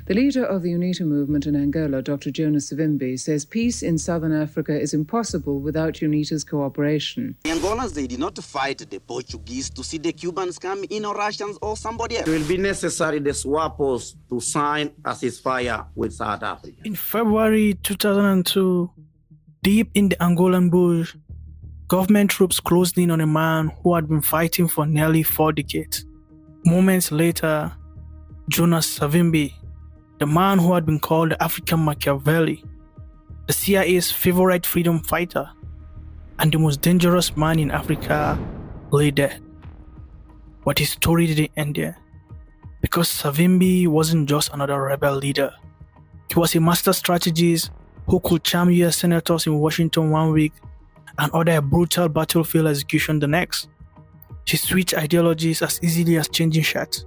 The leader of the UNITA movement in Angola, Dr. Jonas Savimbi, says peace in southern Africa is impossible without UNITA's cooperation. The Angolans, they did not fight the Portuguese to see the Cubans come in, or Russians or somebody else. It will be necessary the swappers to sign a ceasefire with South Africa. In February 2002, deep in the Angolan bush, government troops closed in on a man who had been fighting for nearly 4 decades. Moments later, Jonas Savimbi, the man who had been called the African Machiavelli, the CIA's favorite freedom fighter, and the most dangerous man in Africa, lay dead. But his story didn't end there, because Savimbi wasn't just another rebel leader. He was a master strategist who could charm US senators in Washington one week and order a brutal battlefield execution the next. He switched ideologies as easily as changing shirts.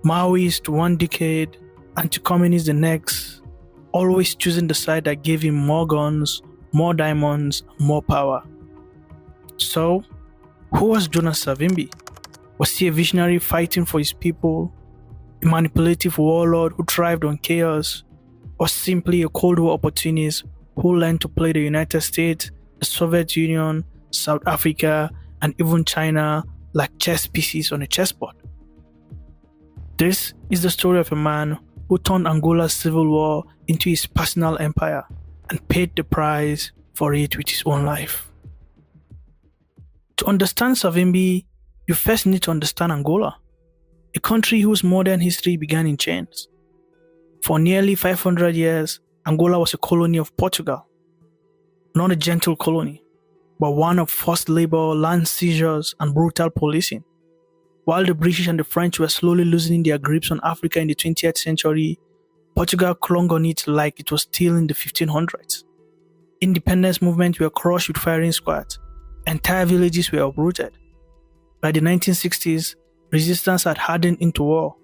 Maoist 1 decade, anti-communist the next, always choosing the side that gave him more guns, more diamonds, more power. So, who was Jonas Savimbi? Was he a visionary fighting for his people, a manipulative warlord who thrived on chaos, or simply a Cold War opportunist who learned to play the United States, the Soviet Union, South Africa, and even China like chess pieces on a chessboard? This is the story of a man who turned Angola's civil war into his personal empire and paid the price for it with his own life. To understand Savimbi, you first need to understand Angola, a country whose modern history began in chains. For nearly 500 years, Angola was a colony of Portugal. Not a gentle colony, but one of forced labor, land seizures, and brutal policing. While the British and the French were slowly loosening their grips on Africa in the 20th century, Portugal clung on it like it was still in the 1500s. Independence movements were crushed with firing squads. Entire villages were uprooted. By the 1960s, resistance had hardened into war.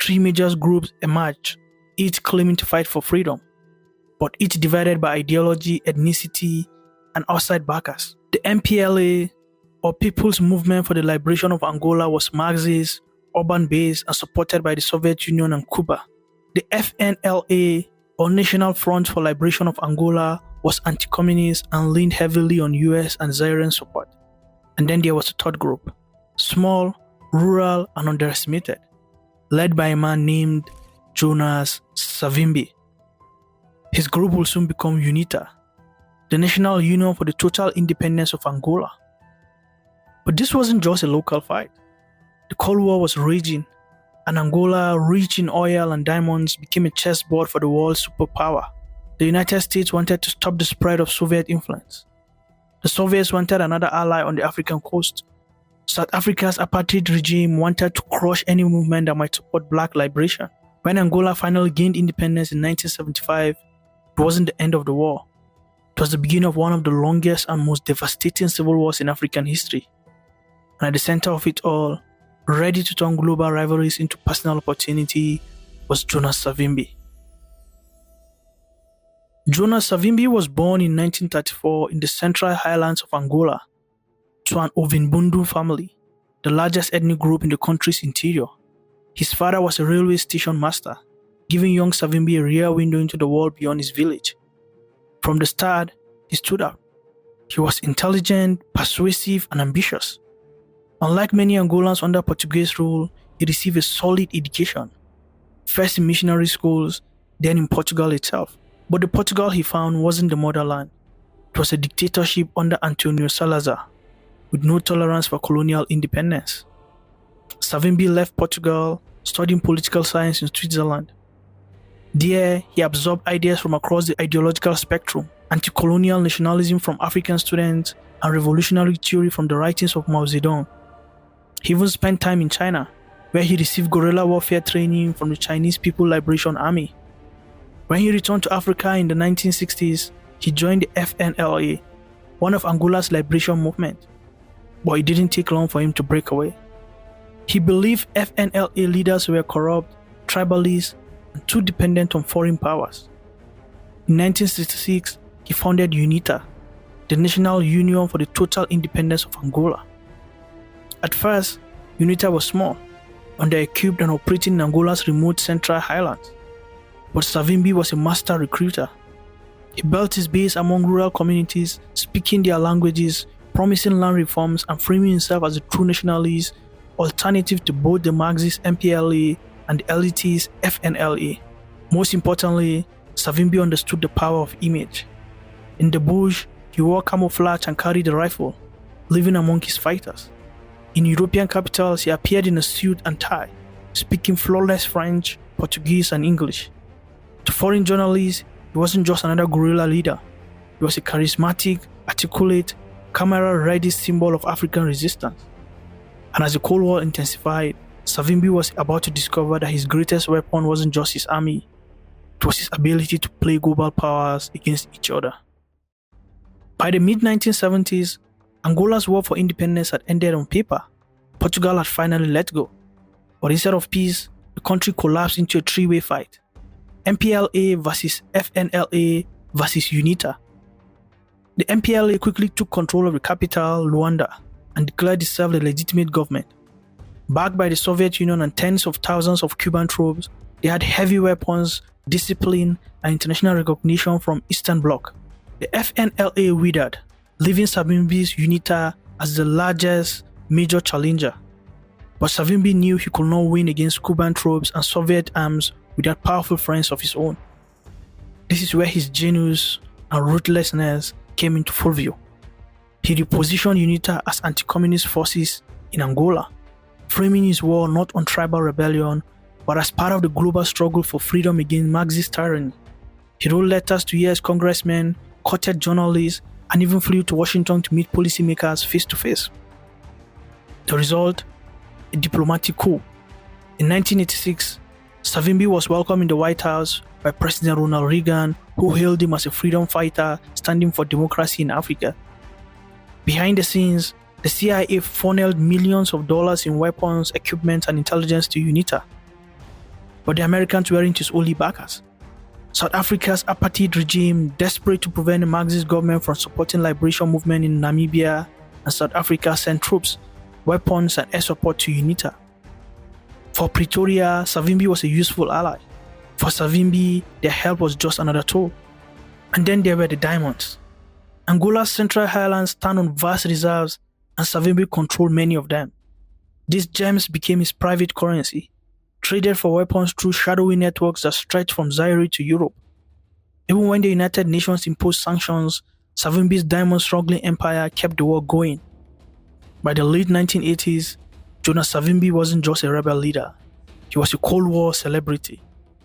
3 major groups emerged, each claiming to fight for freedom, but each divided by ideology, ethnicity, and outside backers. The MPLA, or People's Movement for the Liberation of Angola, was Marxist, urban-based, and supported by the Soviet Union and Cuba. The FNLA, or National Front for Liberation of Angola, was anti-communist and leaned heavily on US and Zairean support. And then there was a third group, small, rural, and underestimated, led by a man named Jonas Savimbi. His group will soon become UNITA, the National Union for the Total Independence of Angola. But this wasn't just a local fight. The Cold War was raging, and Angola, rich in oil and diamonds, became a chessboard for the world's superpower. The United States wanted to stop the spread of Soviet influence. The Soviets wanted another ally on the African coast. South Africa's apartheid regime wanted to crush any movement that might support black liberation. When Angola finally gained independence in 1975, it wasn't the end of the war. It was the beginning of one of the longest and most devastating civil wars in African history. And at the center of it all, ready to turn global rivalries into personal opportunity, was Jonas Savimbi. Jonas Savimbi was born in 1934 in the Central Highlands of Angola to an Ovimbundu family, the largest ethnic group in the country's interior. His father was a railway station master, giving young Savimbi a rear window into the world beyond his village. From the start, he stood out. He was intelligent, persuasive, and ambitious. Unlike many Angolans under Portuguese rule, he received a solid education, first in missionary schools, then in Portugal itself. But the Portugal he found wasn't the motherland. It was a dictatorship under Antonio Salazar, with no tolerance for colonial independence. Savimbi left Portugal, studying political science in Switzerland. There, he absorbed ideas from across the ideological spectrum, anti-colonial nationalism from African students, and revolutionary theory from the writings of Mao Zedong. He even spent time in China, where he received guerrilla warfare training from the Chinese People's Liberation Army. When he returned to Africa in the 1960s, he joined the FNLA, one of Angola's liberation movement. But it didn't take long for him to break away. He believed FNLA leaders were corrupt, tribalist, and too dependent on foreign powers. In 1966, he founded UNITA, the National Union for the Total Independence of Angola. At first, UNITA was small, under-equipped and operating in Angola's remote Central Highlands. but Savimbi was a master recruiter. He built his base among rural communities, speaking their languages, promising land reforms, and framing himself as a true nationalist, alternative to both the Marxist MPLA and the elitist FNLA. Most importantly, Savimbi understood the power of image. In the bush, he wore camouflage and carried a rifle, living among his fighters. In European capitals, he appeared in a suit and tie, speaking flawless French, Portuguese, and English. To foreign journalists, he wasn't just another guerrilla leader. He was a charismatic, articulate, camera-ready symbol of African resistance. And as the Cold War intensified, Savimbi was about to discover that his greatest weapon wasn't just his army, it was his ability to play global powers against each other. By the mid-1970s, Angola's war for independence had ended on paper. Portugal had finally let go. But instead of peace, the country collapsed into a three-way fight. MPLA versus FNLA versus UNITA. The MPLA quickly took control of the capital, Luanda, and declared itself a legitimate government. Backed by the Soviet Union and tens of thousands of Cuban troops, they had heavy weapons, discipline, and international recognition from Eastern Bloc. The FNLA withered, leaving Savimbi's UNITA as the largest major challenger. But Savimbi knew he could not win against Cuban troops and Soviet arms without powerful friends of his own. This is where his genius and ruthlessness came into full view. He repositioned UNITA as anti-communist forces in Angola, framing his war not on tribal rebellion, but as part of the global struggle for freedom against Marxist tyranny. He wrote letters to US congressmen, courted journalists, and even flew to Washington to meet policymakers face to face. The result? A diplomatic coup. In 1986, Savimbi was welcomed in the White House by President Ronald Reagan, who hailed him as a freedom fighter standing for democracy in Africa. Behind the scenes, the CIA funneled millions of dollars in weapons, equipment, and intelligence to UNITA. But the Americans weren't his only backers. South Africa's apartheid regime, desperate to prevent the Marxist government from supporting liberation movement in Namibia and South Africa, sent troops, weapons, and air support to UNITA. For Pretoria, Savimbi was a useful ally. For Savimbi, their help was just another tool. And then there were the diamonds. Angola's Central Highlands stand on vast reserves, and Savimbi controlled many of them. These gems became his private currency, traded for weapons through shadowy networks that stretched from Zaire to Europe. Even when the United Nations imposed sanctions, Savimbi's diamond-struggling empire kept the war going. By the late 1980s, Jonas Savimbi wasn't just a rebel leader. He was a Cold War celebrity,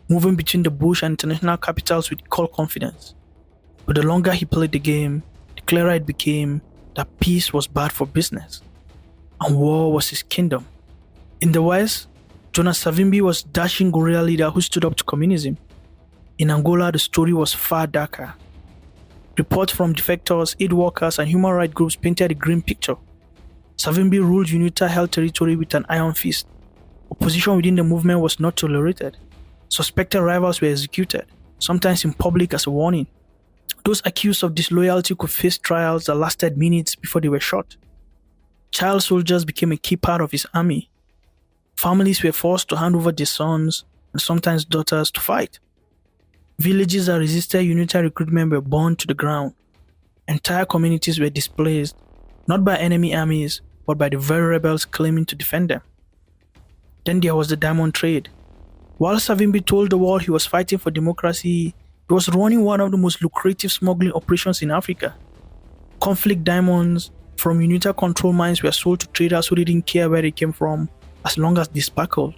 moving between the bush and international capitals with equal confidence. But the longer he played the game, the clearer it became that peace was bad for business, and war was his kingdom. In the West, Jonas Savimbi was a dashing guerrilla leader who stood up to communism. In Angola, the story was far darker. Reports from defectors, aid workers, and human rights groups painted a grim picture. Savimbi ruled UNITA-held territory with an iron fist. Opposition within the movement was not tolerated. Suspected rivals were executed, sometimes in public as a warning. Those accused of disloyalty could face trials that lasted minutes before they were shot. Child soldiers became a key part of his army. Families were forced to hand over their sons and sometimes daughters to fight. Villages that resisted UNITA recruitment were burned to the ground. Entire communities were displaced, not by enemy armies, but by the very rebels claiming to defend them. Then there was the diamond trade. While Savimbi told the world he was fighting for democracy, he was running one of the most lucrative smuggling operations in Africa. Conflict diamonds from UNITA control mines were sold to traders who didn't care where they came from, as long as they sparkled.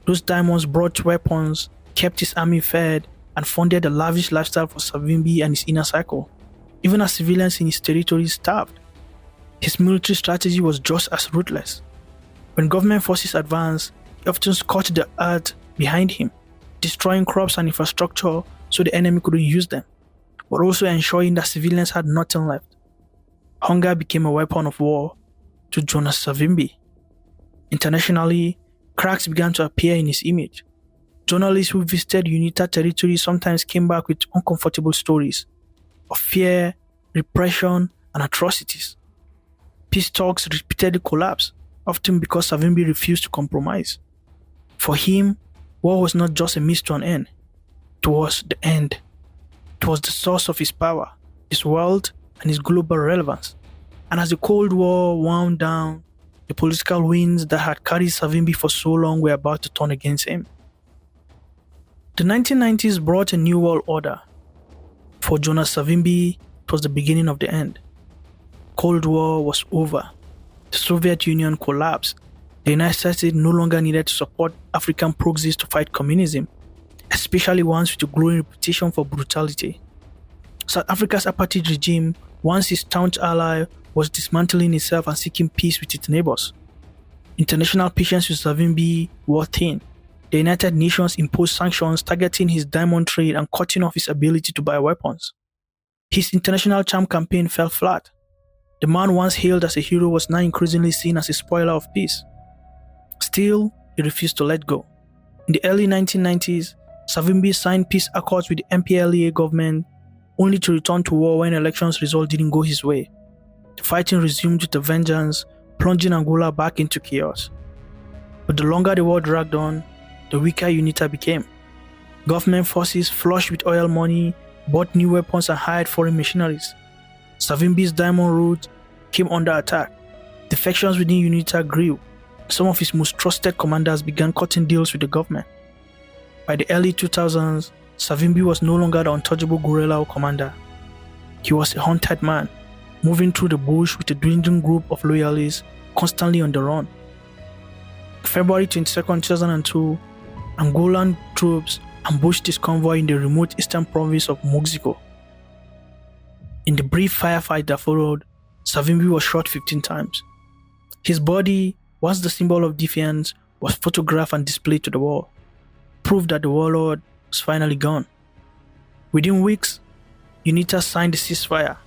Those diamonds brought weapons, kept his army fed, and funded a lavish lifestyle for Savimbi and his inner circle, even as civilians in his territory starved. His military strategy was just as ruthless. When government forces advanced, he often scorched the earth behind him, destroying crops and infrastructure so the enemy couldn't use them, but also ensuring that civilians had nothing left. Hunger became a weapon of war to Jonas Savimbi. Internationally, cracks began to appear in his image. Journalists who visited UNITA territory sometimes came back with uncomfortable stories of fear, repression, and atrocities. Peace talks repeatedly collapsed, often because Savimbi refused to compromise. For him, war was not just a means to an end. It was the end. It was the source of his power, his wealth, and his global relevance. And as the Cold War wound down, the political winds that had carried Savimbi for so long were about to turn against him. The 1990s brought a new world order. For Jonas Savimbi, it was the beginning of the end. Cold War was over. The Soviet Union collapsed. The United States no longer needed to support African proxies to fight communism, especially ones with a growing reputation for brutality. South Africa's apartheid regime, once its staunch ally, was dismantling itself and seeking peace with its neighbors. International patience with Savimbi wore thin. The United Nations imposed sanctions targeting his diamond trade and cutting off his ability to buy weapons. His international charm campaign fell flat. The man once hailed as a hero was now increasingly seen as a spoiler of peace. Still, he refused to let go. In the early 1990s, Savimbi signed peace accords with the MPLA government, only to return to war when elections results didn't go his way. The fighting resumed with a vengeance, plunging Angola back into chaos. But the longer the war dragged on, the weaker UNITA became. Government forces, flush with oil money, bought new weapons and hired foreign missionaries. Savimbi's diamond route came under attack. Defections within UNITA grew. Some of his most trusted commanders began cutting deals with the government. By the early 2000s, Savimbi was no longer the untouchable guerrilla commander. He was a hunted man, moving through the bush with a dwindling group of loyalists, constantly on the run. February 22, 2002, Angolan troops ambushed his convoy in the remote eastern province of Mexico. In the brief firefight that followed, Savimbi was shot 15 times. His body, once the symbol of defiance, was photographed and displayed to the world, proof that the warlord was finally gone. Within weeks, UNITA signed a ceasefire.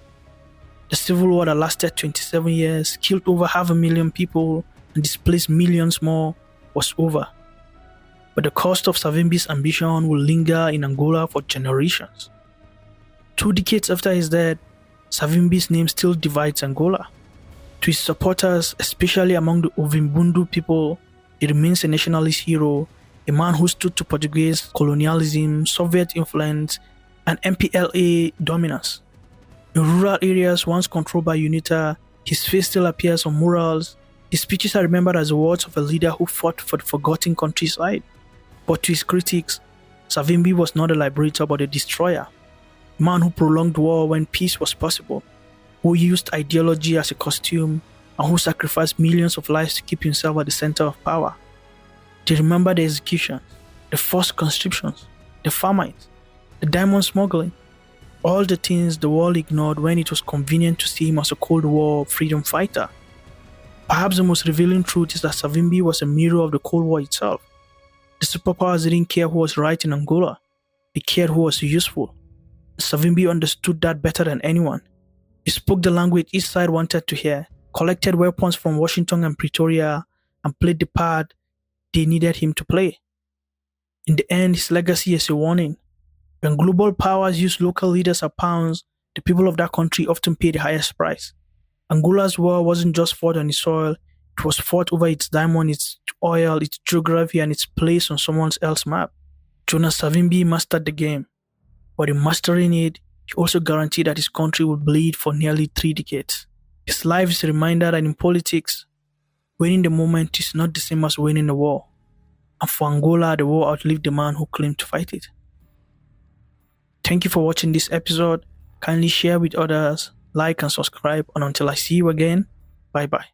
The civil war that lasted 27 years, killed over 500,000 people, and displaced millions more, was over. But the cost of Savimbi's ambition will linger in Angola for generations. 2 decades after his death, Savimbi's name still divides Angola. To his supporters, especially among the Ovimbundu people, he remains a nationalist hero, a man who stood to Portuguese colonialism, Soviet influence, and MPLA dominance. In rural areas once controlled by UNITA, his face still appears on murals. His speeches are remembered as the words of a leader who fought for the forgotten countryside. But to his critics, Savimbi was not a liberator but a destroyer. A man who prolonged war when peace was possible, who used ideology as a costume, and who sacrificed millions of lives to keep himself at the center of power. They remember the executions, the forced conscriptions, the famines, the diamond smuggling, all the things the world ignored when it was convenient to see him as a Cold War freedom fighter. Perhaps the most revealing truth is that Savimbi was a mirror of the Cold War itself. The superpowers didn't care who was right in Angola, they cared who was useful. Savimbi understood that better than anyone. He spoke the language each side wanted to hear, collected weapons from Washington and Pretoria, and played the part they needed him to play. In the end, his legacy is a warning. When global powers use local leaders as pawns, the people of that country often pay the highest price. Angola's war wasn't just fought on its soil, it was fought over its diamond, its oil, its geography, and its place on someone else's map. Jonas Savimbi mastered the game, but in mastering it, he also guaranteed that his country would bleed for nearly 3 decades. His life is a reminder that in politics, winning the moment is not the same as winning the war. And for Angola, the war outlived the man who claimed to fight it. Thank you for watching this episode. Kindly share with others, like and subscribe, and until I see you again, bye bye.